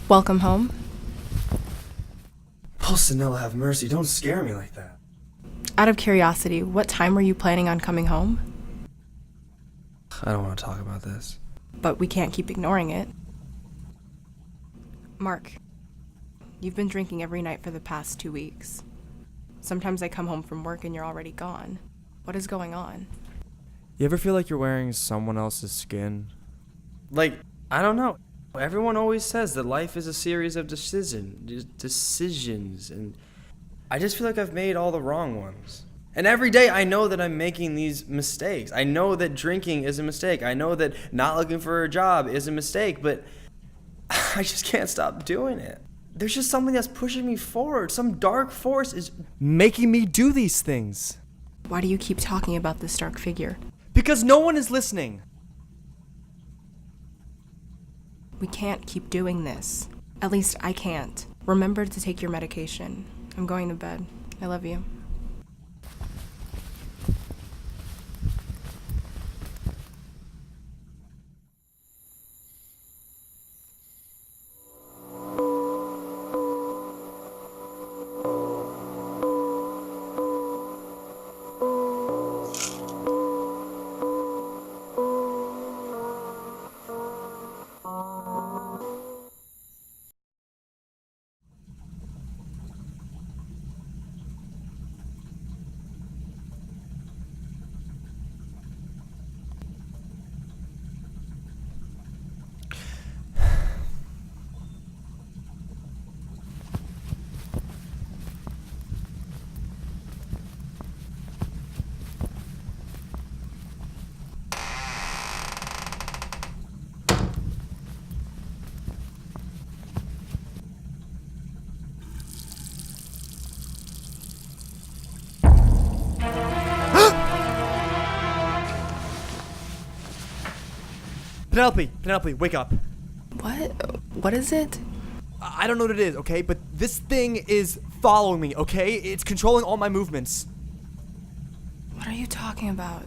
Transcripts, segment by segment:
Welcome home. Pulcinella, have mercy. Don't scare me like that. Out of curiosity, what time were you planning on coming home? I don't want to talk about this. But we can't keep ignoring it. Mark, you've been drinking every night for the past 2 weeks. Sometimes I come home from work and you're already gone. What is going on? You ever feel like you're wearing someone else's skin? Like, I don't know. Everyone always says that life is a series of decisions, and I just feel like I've made all the wrong ones. And every day I know that I'm making these mistakes. I know that drinking is a mistake. I know that not looking for a job is a mistake, but I just can't stop doing it. There's just something that's pushing me forward. Some dark force is Making me do these things. Why do you keep talking about this dark figure? Because no one is listening. We can't keep doing this. At least I can't. Remember to take your medication. I'm going to bed. I love you. Penelope, wake up. What? What is it? I don't know what it is, okay? But this thing is following me, okay? It's controlling all my movements. What are you talking about?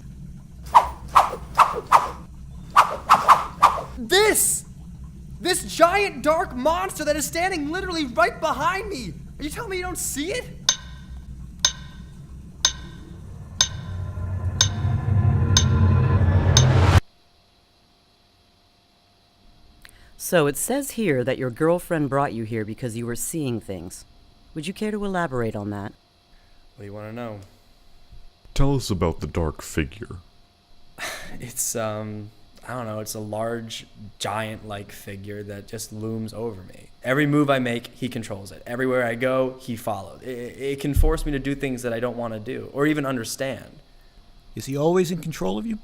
This giant dark monster that is standing literally right behind me. Are you telling me you don't see it? So it says here that your girlfriend brought you here because you were seeing things. Would you care to elaborate on that? What do you want to know? Tell us about the dark figure. It's, I don't know, it's a large, giant-like figure that just looms over me. Every move I make, he controls it. Everywhere I go, he follows. It can force me to do things that I don't want to do, or even understand. Is he always in control of you?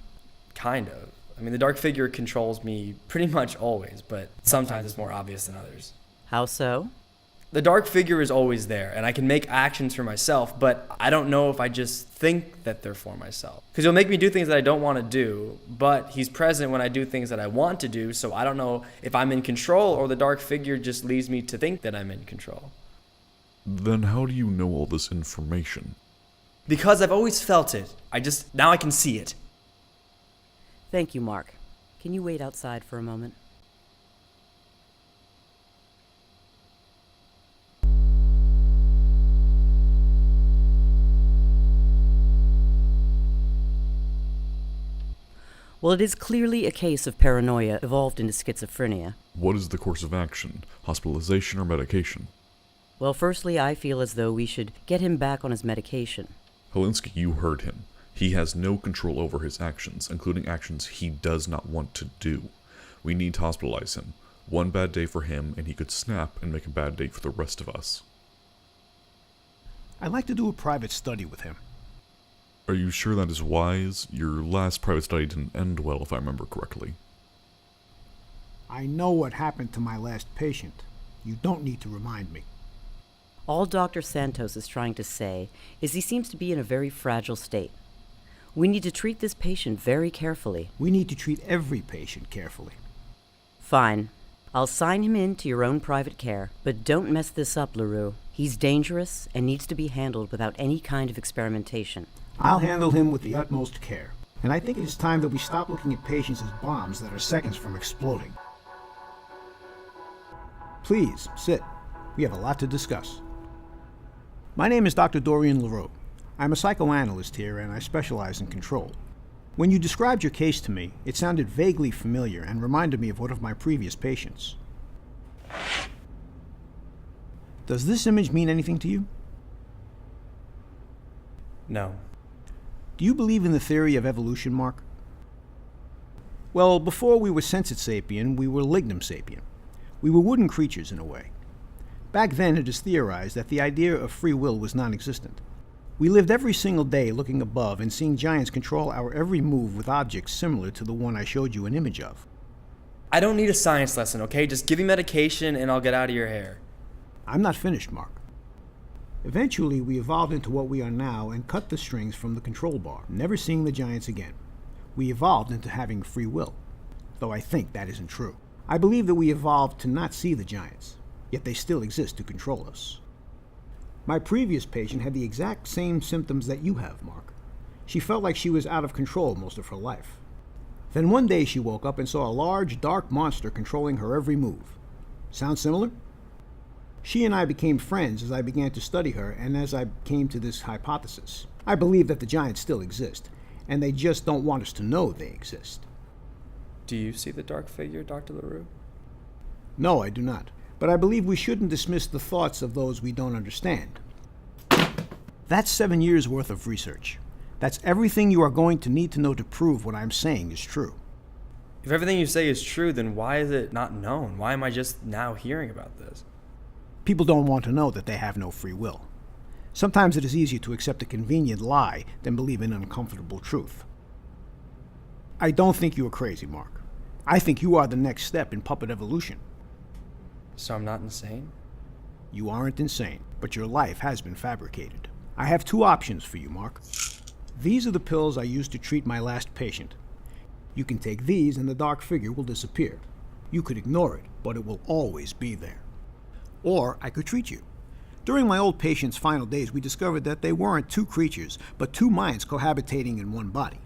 Kind of. I mean, the dark figure controls me pretty much always, but sometimes it's more obvious than others. How so? The dark figure is always there, and I can make actions for myself, but I don't know if I just think that they're for myself. Because he'll make me do things that I don't want to do, but he's present when I do things that I want to do, so I don't know if I'm in control or the dark figure just leads me to think that I'm in control. Then how do you know all this information? Because I've always felt it. Now I can see it. Thank you, Mark. Can you wait outside for a moment? Well, it is clearly a case of paranoia evolved into schizophrenia. What is the course of action? Hospitalization or medication? Well, firstly, I feel as though we should get him back on his medication. Helinski, you heard him. He has no control over his actions, including actions he does not want to do. We need to hospitalize him. One bad day for him, and he could snap and make a bad day for the rest of us. I'd like to do a private study with him. Are you sure that is wise? Your last private study didn't end well, if I remember correctly. I know what happened to my last patient. You don't need to remind me. All Dr. Santos is trying to say is he seems to be in a very fragile state. We need to treat this patient very carefully. We need to treat every patient carefully. Fine. I'll sign him in to your own private care, but don't mess this up, LaRue. He's dangerous and needs to be handled without any kind of experimentation. I'll handle him with the utmost care. And I think it is time that we stop looking at patients as bombs that are seconds from exploding. Please, sit. We have a lot to discuss. My name is Dr. Dorian LaRue. I'm a psychoanalyst here, and I specialize in control. When you described your case to me, it sounded vaguely familiar and reminded me of one of my previous patients. Does this image mean anything to you? No. Do you believe in the theory of evolution, Mark? Well, before we were sensate sapien, we were lignum sapien. We were wooden creatures in a way. Back then, it is theorized that the idea of free will was non-existent. We lived every single day looking above and seeing giants control our every move with objects similar to the one I showed you an image of. I don't need a science lesson, okay? Just give me medication and I'll get out of your hair. I'm not finished, Mark. Eventually, we evolved into what we are now and cut the strings from the control bar, never seeing the giants again. We evolved into having free will, though I think that isn't true. I believe that we evolved to not see the giants, yet they still exist to control us. My previous patient had the exact same symptoms that you have, Mark. She felt like she was out of control most of her life. Then one day she woke up and saw a large, dark monster controlling her every move. Sound similar? She and I became friends as I began to study her and as I came to this hypothesis. I believe that the giants still exist, and they just don't want us to know they exist. Do you see the dark figure, Dr. LaRue? No, I do not. But I believe we shouldn't dismiss the thoughts of those we don't understand. That's 7 years' worth of research. That's everything you are going to need to know to prove what I'm saying is true. If everything you say is true, then why is it not known? Why am I just now hearing about this? People don't want to know that they have no free will. Sometimes it is easier to accept a convenient lie than believe an uncomfortable truth. I don't think you are crazy, Mark. I think you are the next step in puppet evolution. So I'm not insane? You aren't insane, but your life has been fabricated. I have 2 options for you, Mark. These are the pills I used to treat my last patient. You can take these and the dark figure will disappear. You could ignore it, but it will always be there. Or I could treat you. During my old patient's final days, we discovered that they weren't 2 creatures, but 2 minds cohabitating in one body.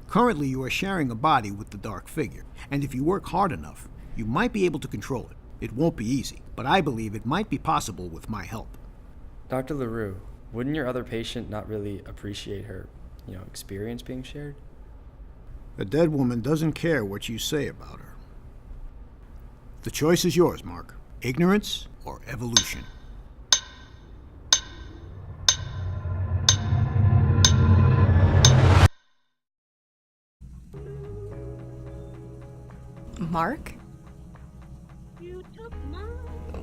Currently, you are sharing a body with the dark figure, and if you work hard enough, you might be able to control it. It won't be easy, but I believe it might be possible with my help. Dr. LaRue, wouldn't your other patient not really appreciate her, experience being shared? A dead woman doesn't care what you say about her. The choice is yours, Mark. Ignorance or evolution. Mark?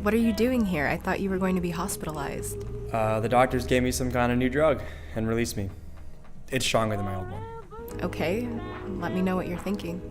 What are you doing here? I thought you were going to be hospitalized. The doctors gave me some kind of new drug and released me. It's stronger than my old one. Okay, let me know what you're thinking.